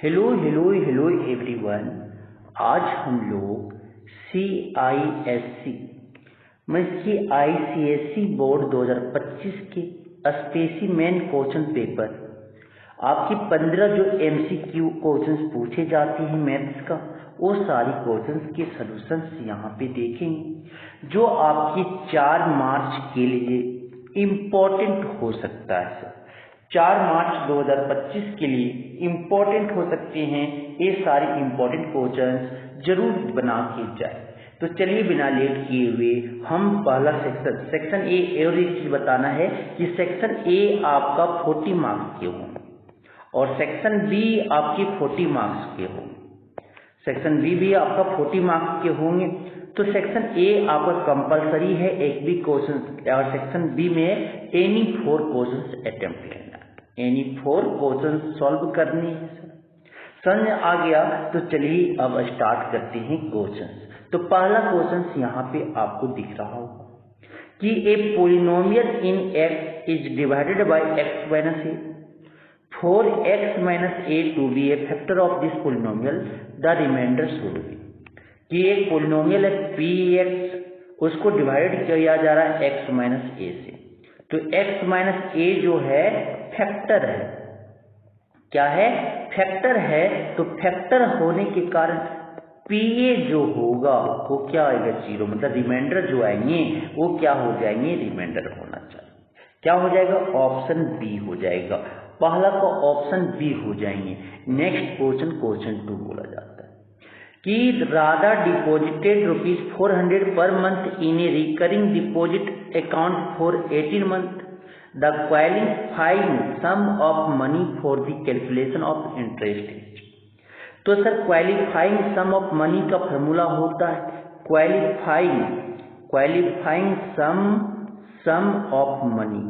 Hello hello hello everyone. आज हम लोग CISC ICSE बोर्ड 2025 के स्पेसिमेन क्वेश्चन पेपर आपके 15 जो MCQ क्वेश्चंस पूछे जाते हैं मैथ्स का, वो सारी क्वेश्चंस के सॉल्यूशंस यहाँ पे देखेंगे जो आपके 4 मार्च के लिए इम्पोर्टेंट हो सकता है। 4 मार्च 2025 के लिए इम्पोर्टेंट हो सकते हैं ये सारे इम्पोर्टेंट क्वेश्चंस जरूर बना के जाए। तो चलिए बिना लेट किए हुए हम पहला सेक्शन ए और एक चीज बताना है कि सेक्शन ए आपका 40 मार्क्स के होंगे और सेक्शन बी आपके 40 मार्क्स के होंगे। सेक्शन बी भी आपका 40 मार्क्स के होंगे। तो सेक्शन ए आपका कंपलसरी है एक भी क्वेश्चन और सेक्शन बी में एनी 4 क्वेश्चंस अटेम्प्ट लेना, एनी 4 क्वेश्चंस सॉल्व करने हैं। समझ आ गया? तो चलिए अब स्टार्ट करते हैं क्वेश्चंस। तो पहला क्वेश्चन यहाँ पे आपको दिख रहा होगा कि a polynomial in x is divided by x minus a for x minus a to be a factor of this polynomial, the remainder should be। कि एक पोलिनोमियल है px, उसको डिवाइड किया जा रहा है x माइनस a से। तो x माइनस a जो है फैक्टर है, क्या है? फैक्टर है। तो फैक्टर होने के कारण pa जो होगा वो क्या आएगा? 0। मतलब रिमाइंडर जो आएंगे वो क्या हो जाएंगे? रिमाइंडर होना चाहिए। क्या हो जाएगा? ऑप्शन बी हो जाएगा। पहला का ऑप्शन बी हो जाएंगे। नेक्स्ट क्वेश्चन 2 बोला जाता है कि Radha deposited ₹400 per month in a recurring deposit account for 18 month. The qualifying sum of money for the calculation of interest. तो sir qualifying sum of money का फॉर्मूला होता है qualifying sum of money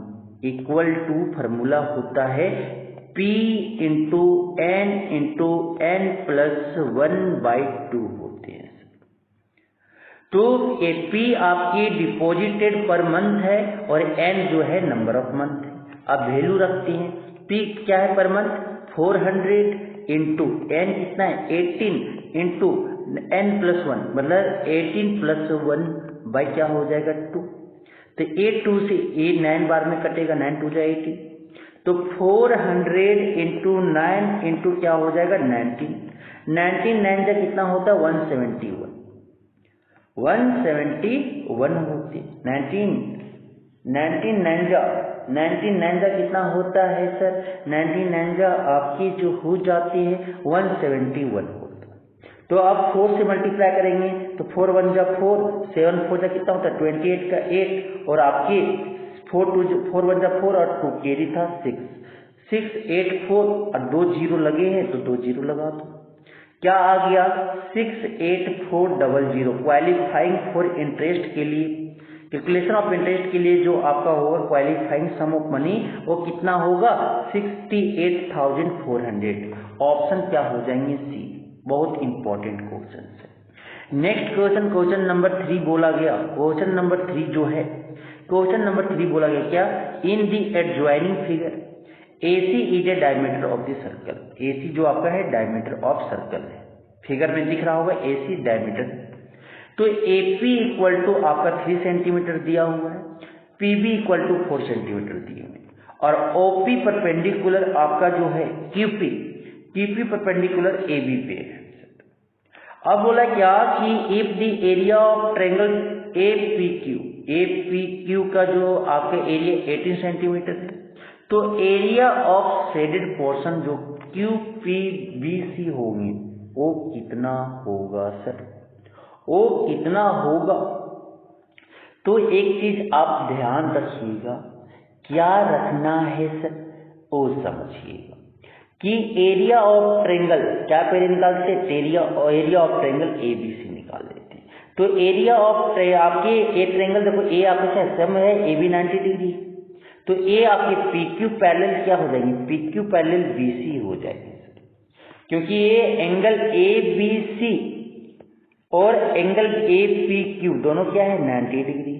equal to formula होता है P into n plus 1/2 होते हैं। तो ये P आपकी डिपॉजिटेड पर मंथ है और n जो है नंबर ऑफ मंथ है। अब वैल्यू रखते हैं। P क्या है पर मंथ? 400 इंटू n कितना है? 18 इंटू n प्लस 1 मतलब 18 प्लस 1 बाई क्या हो जाएगा? 2। तो 2 से 9 बार में कटेगा, 9 2 जा 18। तो 400 इंटू 9 इंटू क्या हो जाएगा? 19 9 जा कितना होता है? 171 होती। 19 9 जा कितना होता है सर? 19 जा आपकी जो हो जाती है 171 होता है। तो आप 4 से मल्टीप्लाई करेंगे तो 4 1 जा 4, 7 4 जा कितना होता है? 28 का 8 और आपके 4 1 जा 4 और 2 कैरी था 6 8 4 और 2 0 लगे हैं तो 2 0 लगा दो। क्या आ गया? 68400। क्वालिफाइंग फॉर इंटरेस्ट के लिए, कैलकुलेशन ऑफ इंटरेस्ट के लिए जो आपका होगा क्वालिफाइंग सम ऑफ मनी वो कितना होगा? 68,400। ऑप्शन क्या हो जाएंगे? सी। बहुत इंपॉर्टेंट क्वेश्चन है। नेक्स्ट क्वेश्चन नंबर 3 बोला गया। क्वेश्चन नंबर 3 बोला गया क्या? In the adjoining figure AC is a diameter of the circle. AC जो आपका है डायमीटर ऑफ सर्कल है। फिगर में दिख रहा होगा AC डायमीटर। तो AP इक्वल टू आपका 3 सेंटीमीटर दिया हुआ है, PB इक्वल टू 4 सेंटीमीटर दिए हुए और OP परपेंडिकुलर आपका जो है QP परपेंडिकुलर AB पे है। अब बोला क्या कि if the area of triangle APQ का जो आपका एरिया 18 सेंटीमीटर है, तो एरिया ऑफ शेडेड पोर्शन जो QPBC होंगे वो कितना होगा सर? वो कितना होगा? तो एक चीज आप ध्यान रखिएगा, क्या रखना है सर? वो समझिएगा कि एरिया ऑफ ट्रायंगल क्या पहले निकालते हैं? एरिया ऑफ ट्रायंगल ABC निकाल लेते हैं। तो एरिया ऑफ आपके ए ट्रायंगल देखो, ए आपके सम है, AB 90 डिग्री। तो ए आपके PQ पैरेलल क्या हो जाएंगे? PQ पैरेलल BC हो जाएंगे क्योंकि ये एंगल ABC और एंगल APQ दोनों क्या है? 90 डिग्री।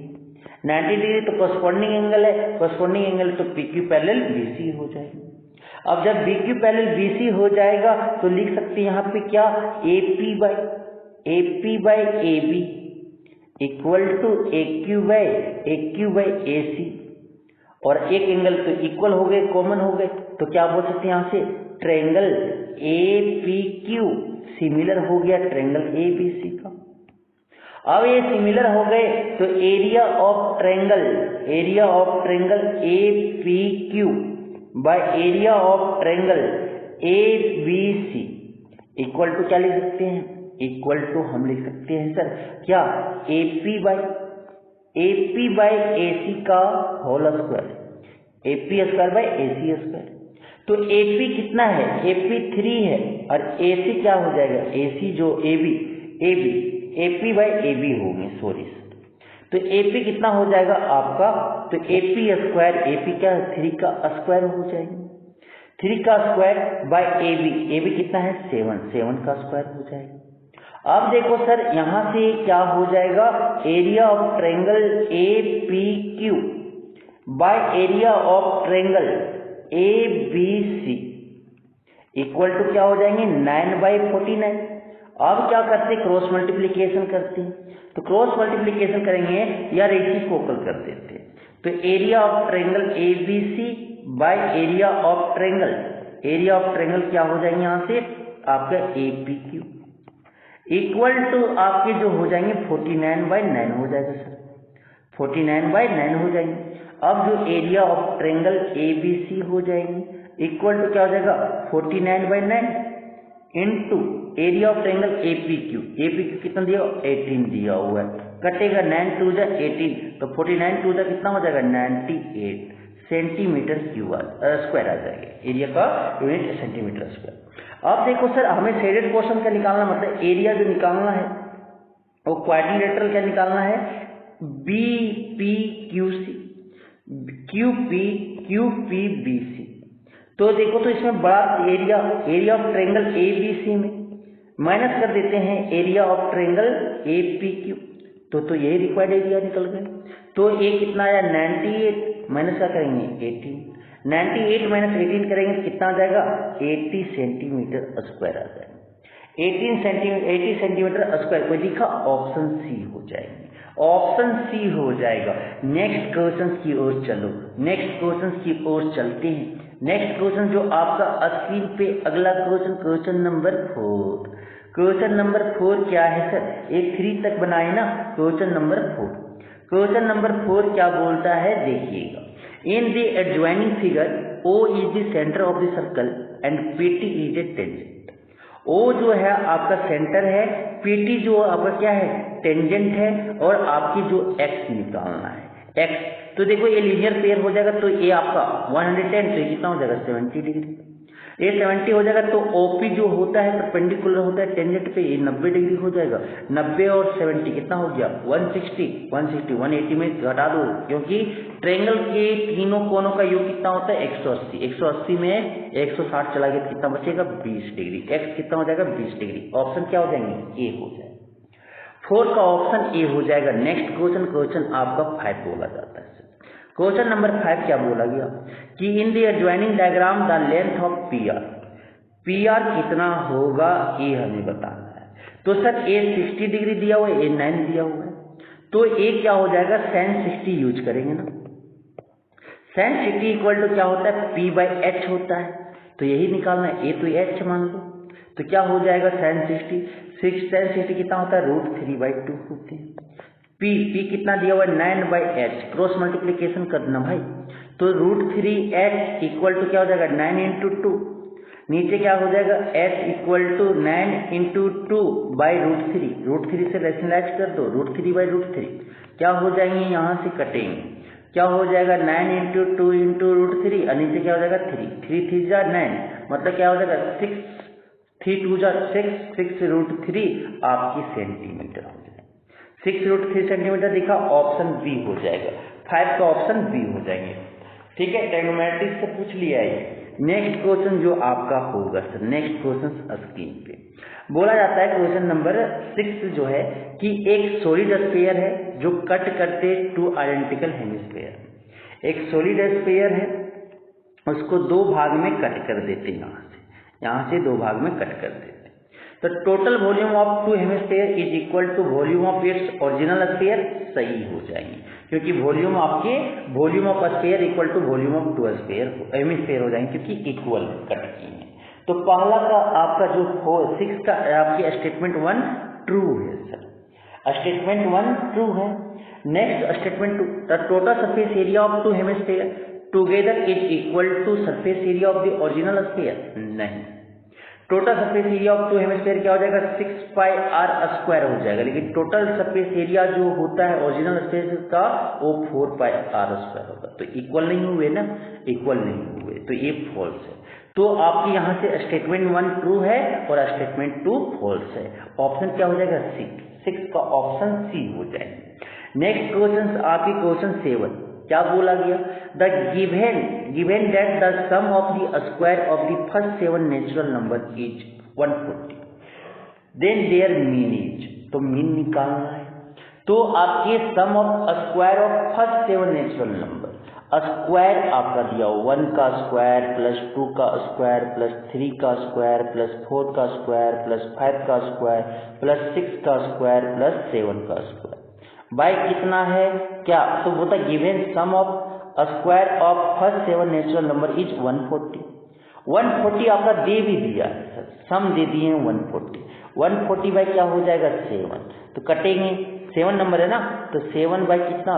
90 डिग्री तो कॉरस्पॉन्डिंग एंगल है, कॉरस्पॉन्डिंग एंगल तो PQ पैरेलल BC हो जाएगी। अब जब BQ पैरेलल BC हो जाएगा तो लिख सकते हैं यहाँ पे क्या, AP by AB equal to AQ by AC, और एक एंगल तो इक्वल हो गए, कॉमन हो गए, तो क्या बोल सकते हैं यहाँ से, ट्रायंगल APQ सिमिलर हो गया ट्रायंगल ABC का। अब ये सिमिलर हो गए तो area of triangle APQ by area of triangle ABC equal to क्या लिख सकते हैं, इक्वल टू हम लिख सकते हैं सर क्या, AP बाई AC का whole square, AP square by AC square. तो AP कितना है, AP 3 है, और AC क्या हो जाएगा, AC जो AP बाई AB होंगे, सॉरी। तो AP कितना हो जाएगा आपका, तो AP स्क्वायर, AP क्या है 3 का स्क्वायर हो जाएगा, 3 का स्क्वायर बाय AB कितना है 7 का स्क्वायर हो जाएगा। अब देखो सर यहां से क्या हो जाएगा, area of triangle APQ by area of triangle ABC equal to क्या हो जाएंगे 9/49। अब क्या करते हैं, क्रॉस मल्टीप्लिकेशन करते हैं, तो क्रॉस मल्टीप्लिकेशन करेंगे या रेसिप्रोकल कर देते हैं। तो area of triangle ABC bye area of triangle क्या हो जाएंगे यहाँ से आपका APQ इक्वल टू आपके जो हो जाएंगे 49/9 हो जाएगा सर, 49/9 हो जाएंगे। अब जो एरिया ऑफ ट्रायंगल ABC हो जाएंगे इक्वल टू क्या हो जाएगा 49/9 into area of triangle APQ कितना दिया 18 दिया हुआ है, कटेगा 9 2 जा 18, तो 49 2 जा कितना हो जाएगा 98 सेंटीमीटर स्क्वायर आ जाएगा, एरिया का यूनिट सेंटीमीटर स्क्वायर। अब देखो सर हमें शेडेड पोर्शन का निकालना, मतलब एरिया जो निकालना है वो क्वाड्रिलेटरल क्या निकालना है, BPQC QPBC। तो देखो तो इसमें बड़ा एरिया ऑफ ट्रायंगल ABC में माइनस कर देते हैं एरिया ऑफ ट्रायंगल APQ, तो यही रिक्वायर्ड एरिया निकल गए। तो ये कितना आया 98 माइनस क्या करेंगे 18, 98 माइनस 18 करेंगे तो कितना आ जाएगा 80 सेंटीमीटर स्क्वायर आ जाएगा, 80 सेंटीमीटर स्क्वायर को लिखा, ऑप्शन सी हो जाएगी, ऑप्शन सी हो जाएगा। नेक्स्ट क्वेश्चन की ओर चलो, नेक्स्ट क्वेश्चन की ओर चलते हैं। नेक्स्ट क्वेश्चन जो आपका स्क्रीन पे अगला क्वेश्चन नंबर 4, क्वेश्चन नंबर 4 क्या है सर, एक 3 तक बनाए ना, क्वेश्चन नंबर 4 क्या बोलता है देखिएगा, in the adjoining figure O is the center of the circle and PT is a tangent। O जो है आपका सेंटर है, PT जो आपका क्या है टेंजेंट है, और आपकी जो X निकालना है X, तो देखो ये लीनियर पेयर हो जाएगा, तो ये आपका 110, तो ये कितना हो जाएगा 70 डिग्री, ये 70 हो जाएगा। तो OP जो होता है परपेंडिकुलर होता है टेंजेंट पे, ये 90 डिग्री हो जाएगा, 90 और 70 कितना हो गया 160, 180 में घटा दो, क्योंकि ट्रायंगल के तीनों कोनों का योग कितना होता है 180 में 160 चला गया तो कितना बचेगा 20 डिग्री, X कितना हो जाएगा 20 डिग्री। ऑप्शन क्या हो जाएंगे ए हो जाएगा, 4 का ऑप्शन ए हो जाएगा। नेक्स्ट क्वेश्चन आपका 5 बोला जाता है। क्वेश्चन नंबर 5 क्या बोला गया कि in the adjoining diagram the length of PR कितना होगा ये हमें बताना है। तो सर ए 60 डिग्री दिया हुआ है, ए 9 दिया हुआ है, तो ए क्या हो जाएगा sin 60 यूज करेंगे ना, sin 60 इक्वल टू क्या होता है P/H होता है, तो यही निकालना है, ए तो H मान लो, तो क्या हो जाएगा sin 60 कितना होता है √3/2 होते हैं। P कितना दिया हुआ है 9/H, क्रॉस मल्टीप्लीकेशन करना भाई, तो √3H इक्वल टू क्या हो जाएगा 9 × 2, नीचे क्या हो जाएगा H इक्वल टू 9 × 2/√3 से रैशनलाइज कर दो, √3/√3 क्या हो जाएंगे, यहाँ से कटेंगे, क्या हो जाएगा 9 × 2 × √3, और नीचे क्या हो जाएगा 3 3 जा 9, मतलब क्या हो जाएगा 6 3 2 जा 6 6√3 आपकी सेंटीमीटर हो जाएगा, 6√3 सेंटीमीटर दिखा, ऑप्शन बी हो जाएगा, 5 का ऑप्शन बी हो जाएंगे। ठीक है, ट्रायगोनोमेट्री से पूछ लिया है। नेक्स्ट क्वेश्चन जो आपका होगा सर, नेक्स्ट क्वेश्चन स्क्रीन पे बोला जाता है, क्वेश्चन नंबर 6 जो है कि एक सॉलिड स्फीयर है जो कट करते 2 आइडेंटिकल हेमिस्फीयर, एक सॉलिड स्फीयर है उसको दो भाग में कट कर देते हैं, यहाँ से दो भाग में कट कर देते हैं। तो total volume of two hemisphere is equal to volume of its original sphere, सही हो जाएंगे, क्योंकि वॉल्यूम आपके volume of sphere equal to volume of two hemisphere हो जाएंगे, क्योंकि इक्वल कट किए हैं। तो पहला का आपका जो 6 का आपकी स्टेटमेंट 1 ट्रू है सर, स्टेटमेंट 1 ट्रू है। Next statement 2, the total surface area of two hemisphere together is equal to surface area of the original sphere, नहीं, total surface area of two hemisphere क्या हो जाएगा 6 पाई आर स्क्वायर हो जाएगा, लेकिन total surface area जो होता है ओरिजिनल स्फीयर का वो 4 पाई आर स्क्वायर होगा। तो इक्वल नहीं हुए ना, इक्वल नहीं हुए, तो ये फॉल्स है। तो आपके यहाँ से स्टेटमेंट 1 ट्रू है और स्टेटमेंट 2 फॉल्स है। ऑप्शन क्या हो जाएगा 6 का ऑप्शन सी हो जाएगा। नेक्स्ट क्वेश्चन आपकी क्वेश्चन 7 क्या बोला गया, the given that the sum of the square of the first 7 natural number is 140, then their mean is, तो मीन निकालना है। तो आपके sum of square of first 7 natural number, square आपका दिया 1 का स्क्वायर प्लस 2 का स्क्वायर प्लस 3 का स्क्वायर प्लस 4 का स्क्वायर प्लस 5 का स्क्वायर प्लस 6 का स्क्वायर प्लस 7 का स्क्वायर बाय कितना है क्या, तो बोलता given sum of square of first 7 natural number is 140 आपका दे भी दिया है सर, सम दे दिए हैं 140 बाय क्या हो जाएगा 7, तो कटेंगे 7 नंबर है ना, तो 7 बाय कितना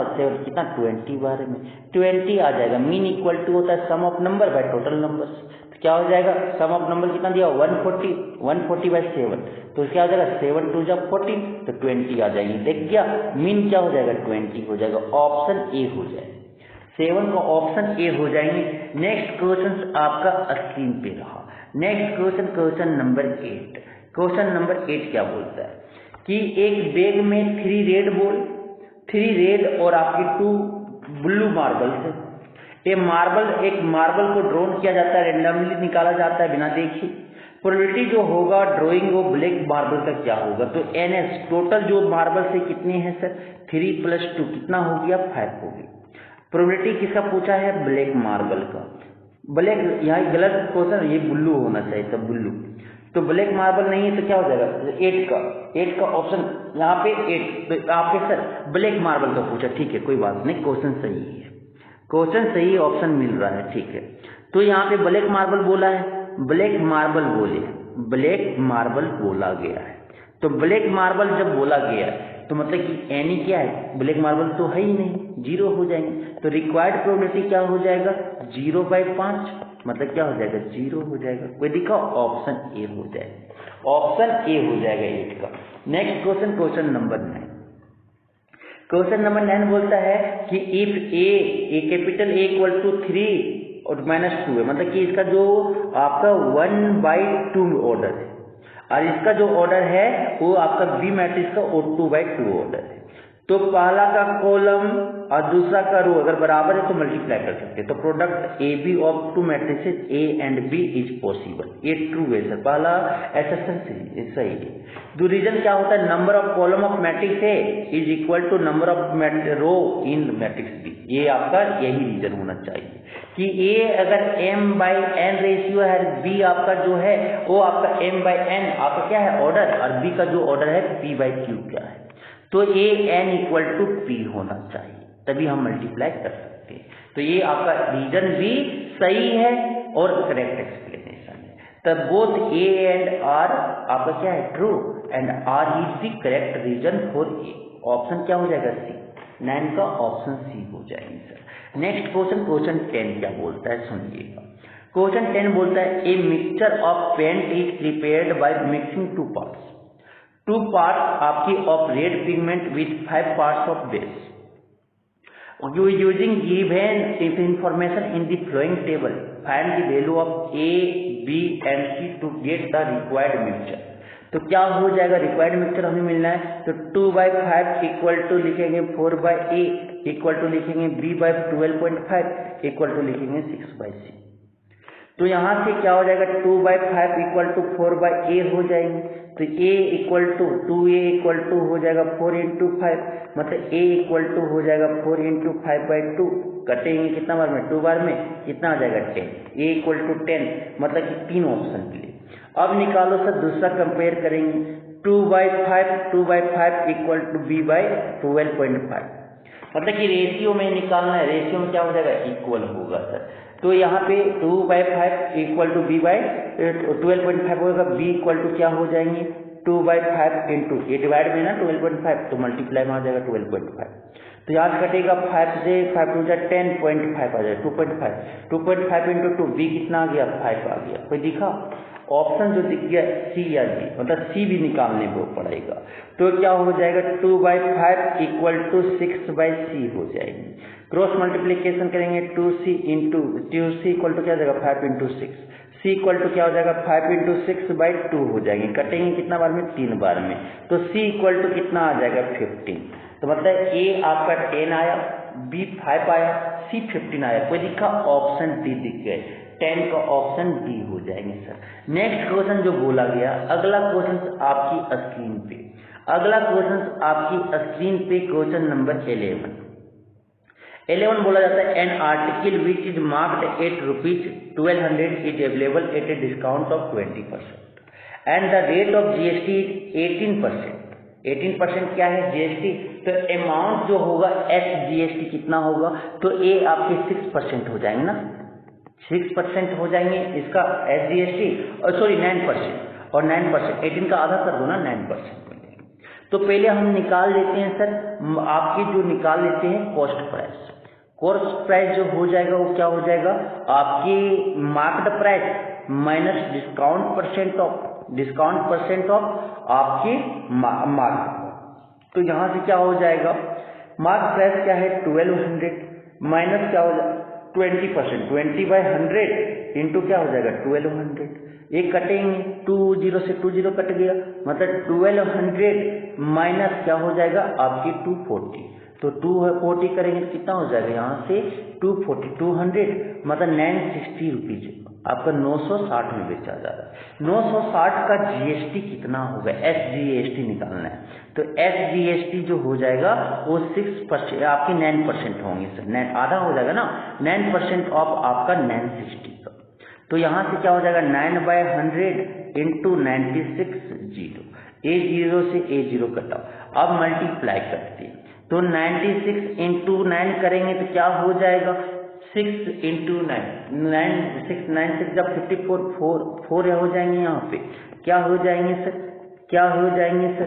20 बारे में 20 आ जाएगा। मीन इक्वल टू होता है sum of number by total number, तो क्या हो जाएगा सम ऑफ नंबर कितना दिया 140 बाय 7, तो क्या हो जाएगा 7 2 जब 14, तो 20 आ जाएगी। देख गया मीन क्या हो जाएगा 20 हो जाएगा, ऑप्शन ए हो जाएगा, 7 का ऑप्शन ए हो जाएंगे। नेक्स्ट क्वेश्चन आपका स्क्रीन पे रहा। Next question number 8। Question number 8 क्या बोलता है कि एक बैग में 3 रेड बॉल, 3 रेड और आपकी 2 ब्लू मार्बल है। एक मार्बल को ड्रॉन किया जाता है, रेंडमली निकाला जाता है बिना देखे। प्रोबेबिलिटी जो होगा ड्राइंग वो ब्लैक मार्बल का क्या होगा, तो NS टोटल जो मार्बल से कितने हैं सर 3 + 2 कितना हो गया 5 हो गया। प्रोबेबिलिटी किसका पूछा है ब्लैक मार्बल का, ब्लैक यहाँ गलत क्वेश्चन, ये ब्लू होना चाहिए था ब्लू, तो ब्लैक मार्बल नहीं है तो क्या हो जाएगा 8 का ऑप्शन यहाँ पे 8, तो आपके सर ब्लैक मार्बल का पूछा, ठीक है कोई बात नहीं, क्वेश्चन सही है, क्वेश्चन सही ऑप्शन मिल रहा है, ठीक है। तो यहाँ पे ब्लैक मार्बल बोला है, ब्लैक मार्बल बोला गया है, तो ब्लैक मार्बल जब बोला गया है तो मतलब कि एनी क्या है ब्लैक मार्बल तो है ही नहीं, 0 हो जाएंगे, तो रिक्वायर्ड प्रोबेबिलिटी क्या हो जाएगा 0/5, मतलब क्या हो जाएगा 0 हो जाएगा। कोई दिखा ऑप्शन ए हो जाएगा, ऑप्शन ए हो जाएगा 8 का। Next question number 9। Question number 9 बोलता है कि इफ ए कैपिटल A = 3 और -2 है, मतलब कि इसका जो आपका 1/2 ऑर्डर है और इसका जो ऑर्डर है वो आपका बी मैट्रिक्स का 2/2 ऑर्डर है। तो पहला का कॉलम और दूसरा का रो अगर बराबर है तो मल्टीप्लाई कर सकते हैं, तो product AB of 2 matrices A and B is possible, ये ट्रू है सर, पहला एसेसन सही है। दो रीजन क्या होता है number of column of matrix A is equal to number of row in matrix B, ये आपका यही रीजन होना चाहिए कि A अगर m/n रेशियो है, B आपका जो है वो आपका m/n आपका क्या है ऑर्डर, और B का जो ऑर्डर है p/q क्या है, तो AN = P होना चाहिए, तभी हम मल्टीप्लाई कर सकते हैं। तो ये आपका रीजन भी सही है और करेक्ट एक्सप्लेनेशन है, तब बोथ A एंड R आपका क्या है true and R is the correct reason for A। Option क्या हो जाएगा C, 9 का ऑप्शन C हो जाएगी सर। नेक्स्ट क्वेश्चन 10 क्या बोलता है सुनिएगा। क्वेश्चन 10 बोलता है a mixture of paint is prepared by mixing 2 parts, 2 parts आपकी of red pigment with 5 parts of base. You using given information in the following table, find the value of A, B and C to get the required mixture. तो क्या हो जाएगा required mixture हमें मिलना है, तो 2/5 = लिखेंगे 4/8 = लिखेंगे B/12.5 = लिखेंगे 6/C। तो यहाँ से क्या हो जाएगा 2/5 = 4/A हो जाएंगे, तो A = 2A = हो जाएगा 4 × 5, मतलब A = हो जाएगा 4 × 5/2 कटेंगे कितना बार में, 2 बार में, कितना आ जाएगा 10, a इक्वल टू 10, मतलब कि 3 ऑप्शन के लिए। अब निकालो सर दूसरा कंपेयर करेंगे, 2/5 इक्वल टू b बाई 12.5, मतलब कि रेशियो में निकालना है, रेशियो में क्या हो जाएगा, इक्वल होगा सर। तो यहाँ पे 2/5 इक्वल टू b बाई 12.5 होगा, b इक्वल टू क्या हो जाएंगे 2/5 इंटू, ये डिवाइड में ना 12.5, तो मल्टीप्लाई में आ जाएगा 12.5। तो यहाँ से कटेगा 5 से 5 टू 10.5 आ जाएगा 2.5 इंटू 2, b कितना आ गया 5 आ गया। कोई दिखा ऑप्शन जो दिख गया सी या डी, मतलब सी भी निकालने को पड़ेगा। तो क्या हो जाएगा 2/5 इक्वल टू 6/c हो जाएगी। क्रॉस मल्टीप्लीकेशन करेंगे 2c into 2c equal to क्या हो जाएगा 5 इंटू 6, c इक्वल टू क्या हो जाएगा 5 इंटू 6/2 हो जाएंगे, कटेंगे कितना बार में 3 बार में। तो c इक्वल टू कितना आ जाएगा 15। तो मतलब a आपका 10 आया, b 5 आया, c 15 आया। कोई दिखा ऑप्शन डी दिख गए, 10 का ऑप्शन डी हो जाएंगे सर। नेक्स्ट क्वेश्चन जो बोला गया, अगला क्वेश्चन आपकी स्क्रीन पे, अगला क्वेश्चन आपकी स्क्रीन पे क्वेश्चन नंबर 11 बोला जाता है an article which is marked at ₹1200 is available at a discount of 20% and the rate of GST is 18%। 18% क्या है जीएसटी, तो अमाउंट जो होगा एस जीएसटी कितना होगा, तो ए आपके 6% हो जाएंगे ना, 6% हो जाएंगे इसका एस जीएसटी, और सॉरी 9%, और 9% 18 का आधा कर दो ना 9%। तो पहले हम निकाल लेते हैं सर, आपकी जो निकाल लेते हैं कॉस्ट प्राइस। कॉस्ट प्राइस जो हो जाएगा वो क्या हो जाएगा, आपकी market price minus discount percent of आपकी मार्केट। तो यहाँ से क्या हो जाएगा, मार्केट प्राइस क्या है 1200 माइनस क्या हो जाएगा 20%, 20/100 इंटू क्या हो जाएगा 1200, एक कटेंगे 20 से 20 कट गया, मतलब 1200 माइनस क्या हो जाएगा आपकी 240। तो 240 करेंगे तो कितना हो जाएगा यहाँ से 240, 200 मतलब 960 रुपीज, आपका 960 में बेचा जा रहा है। 960 का जीएसटी कितना होगा, एस जीएसटी निकालना है। तो एस जीएसटी जो हो जाएगा वो 6% आपके 9% होंगे सर, 9 आधा हो जाएगा ना, 9% ऑफ आपका 960 का। तो यहाँ से क्या हो जाएगा 9/100 इंटू 96 A0 से A0 कटा, अब मल्टीप्लाई करते हैं तो 96 इंटू 9 करेंगे तो क्या हो जाएगा 6 इंटू 9 जब 54 4 हो जाएंगे, यहाँ पे क्या हो जाएंगे सर, क्या हो जाएंगे सर,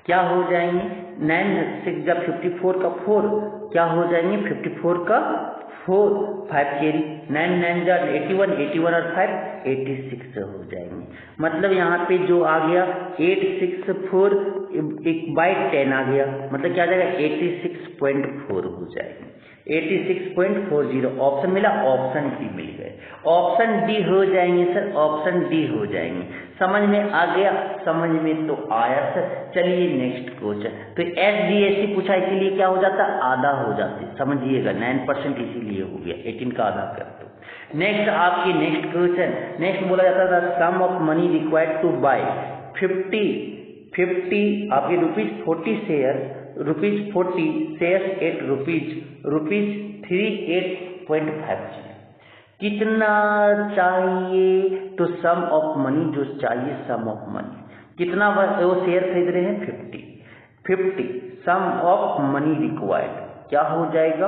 क्या हो जाएंगे 9 जब 54 का 4 क्या हो जाएंगे 54 का 4 5 कैरी 9 9 जा 81 और 5 86 हो जाएंगे। मतलब यहाँ पे जो आ गया 864 1/10 आ गया, मतलब क्या आ जाएगा 86.4 हो जाएगा, 86.40 ऑप्शन मिला, ऑप्शन डी मिल गए, ऑप्शन डी हो जाएंगे सर, ऑप्शन डी हो जाएंगे। समझ में आ गया, समझ में तो आया सर। चलिए नेक्स्ट क्वेश्चन, तो एसजीएसटी पूछा इसीलिए क्या हो जाता आधा हो जाते, समझिएगा 9% इसीलिए हो गया, 18 का आधा कर दो। नेक्स्ट आपकी नेक्स्ट क्वेश्चन, नेक्स्ट बोला जाता था sum of money required to buy 50 आपके ₹40 शेयर एट रुपीज 38.50 कितना चाहिए, तो सम ऑफ मनी जो चाहिए, सम ऑफ मनी कितना वो शेयर खरीद रहे हैं 50 सम ऑफ मनी रिक्वायर्ड क्या हो जाएगा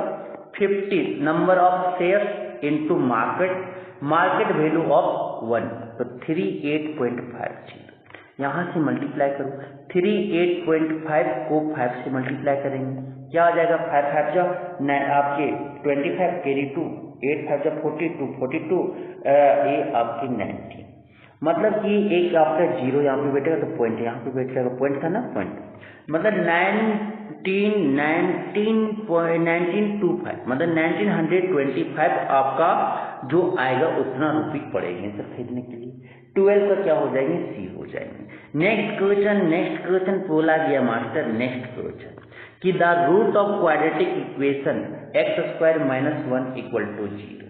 50 number of share into market value of 1, तो 38.50 यहाँ से मल्टीप्लाई करो, 38.5 को 5 से मल्टीप्लाई करेंगे, क्या आ जाएगा 5 5 जब आपके 25 कैरी 2 8 5 जब 42 ये आपकी 90, मतलब कि एक आपका जीरो यहाँ पे बैठेगा तो पॉइंट यहाँ पे बैठ जाएगा, पॉइंट था ना पॉइंट, मतलब 1925 मतलब 1925 आपका जो आएगा उतना रुपये पड़ेंगे सर खरीदने के लिए। 12 का क्या हो जाएंगे सी हो जाएंगे। नेक्स्ट क्वेश्चन बोला गया मास्टर, नेक्स्ट क्वेश्चन कि the root of quadratic equation x² - 1 = 0।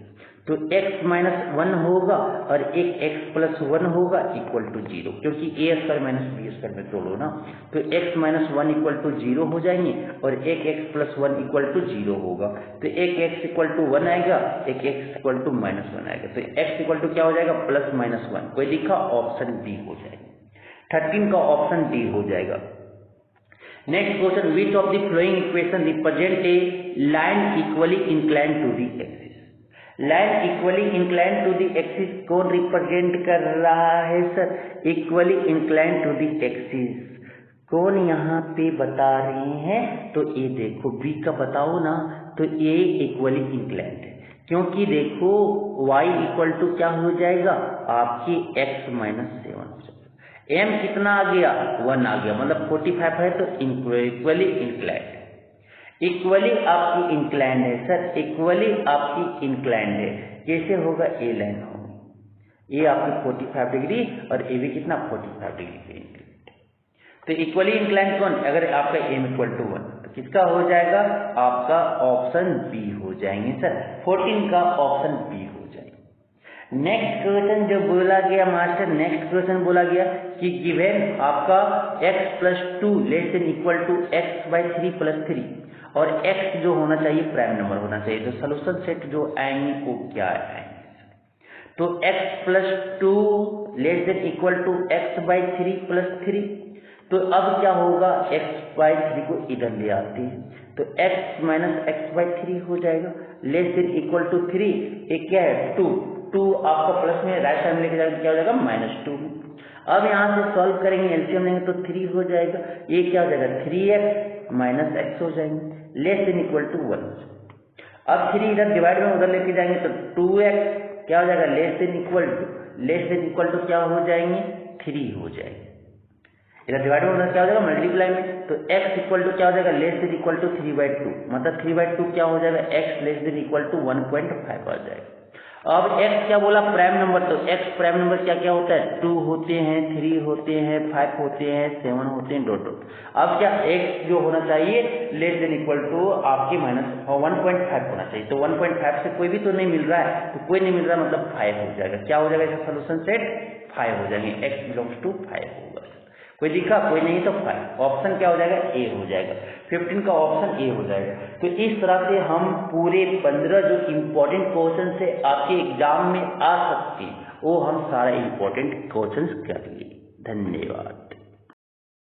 तो x माइनस 1 होगा और एक x प्लस 1 होगा इक्वल टू 0, क्योंकि a square minus b square में तोड़ो ना, तो x माइनस 1 इक्वल टू 0 हो जाएंगे और एक x प्लस 1 इक्वल टू 0 होगा, तो एक x इक्वल टू 1 आएगा, एक x इक्वल टू माइनस 1 आएगा, तो x इक्वल टू क्या हो जाएगा प्लस माइनस 1, कोई लिखा ऑप्शन डी हो जाएगा, 13 का ऑप्शन डी हो जाएगा। Next question, which of the following equation represent a line equally incline to the axis. Line equally incline to the axis कौन रिप्रेजेंट कर रहा है sir, equally incline to the axis कौन यहाँ पे बता रहे हैं, तो ये देखो बी का बताओ ना, तो ए इक्वली इंक्लाइन है, क्योंकि देखो y इक्वल टू क्या हो जाएगा आपकी x माइनस 7 हो जाएगा, m कितना आ गया 1 आ गया, मतलब 45 है, तो इक्वली इंक्लाइंड, इक्वली आपकी इंक्लाइंड है सर, इक्वली आपकी इंक्लाइंड है, कैसे होगा ए लाइन होगी, ये आपकी 45 डिग्री और ए भी कितना 45 डिग्री पे इंक्लाइंड, तो इक्वली इंक्लाइंड कौन, अगर आपका m इक्वल टू 1 तो किसका हो जाएगा आपका ऑप्शन बी हो जाएंगे सर, 14 का ऑप्शन बी हो जाएगा। नेक्स्ट क्वेश्चन जो बोला गया मास्टर, नेक्स्ट क्वेश्चन बोला गया कि गिवन आपका x plus 2 less than equal to x by 3 plus 3 और x जो होना चाहिए प्राइम नंबर होना चाहिए, तो सोल्यूशन सेट जो आएंगे वो क्या आएंगे, तो x plus 2 less than equal to x by 3 plus 3, तो अब क्या होगा x बाई 3 को इधर ले आते हैं, तो x माइनस एक्स बाई 3 हो जाएगा, लेस देन इक्वल टू 3, एक क्या है 2 आपका प्लस में राइट साइड में लेके जाएगा, क्या हो जाएगा -2। अब यहाँ से सॉल्व करेंगे, एलसीएम लेंगे तो 3 हो जाएगा, ये क्या हो जाएगा 3x माइनस एक्स हो जाएंगे, लेस देन इक्वल टू 1। अब 3 इधर डिवाइड में उधर लेके जाएंगे तो 2x क्या हो जाएगा लेस देन इक्वल टू क्या हो जाएंगे 3 हो जाएंगे, इधर डिवाइड में उधर क्या हो जाएगा मल्टीप्लाई में, तो x इक्वल टू क्या हो जाएगा लेस देन इक्वल टू 3/2, मतलब 3/2 क्या हो जाएगा x less than equal to 1.5 आ जाएगा। अब x क्या बोला प्राइम नंबर, तो x प्राइम नंबर क्या क्या होता है 2 होते हैं, 3 होते हैं, 5 होते हैं, 7 होते हैं, डॉट डॉट। अब क्या x जो होना चाहिए लेस देन इक्वल टू आपके माइनस 1.5 होना चाहिए, तो 1.5 से कोई भी तो नहीं मिल रहा है, तो कोई नहीं मिल रहा मतलब 5 हो जाएगा, क्या हो जाएगा इसका सोल्यूशन सेट 5 हो जाएंगे, x बिलोंग्स टू 5 होगा, कोई दिखा कोई नहीं तो 5, ऑप्शन क्या हो जाएगा ए हो जाएगा, 15 का ऑप्शन ए हो जाएगा। तो इस तरह से हम पूरे 15 जो इम्पोर्टेंट क्वेश्चन से आपके एग्जाम में आ सकते हैं वो हम सारा इम्पोर्टेंट क्वेश्चन कर लिए। धन्यवाद।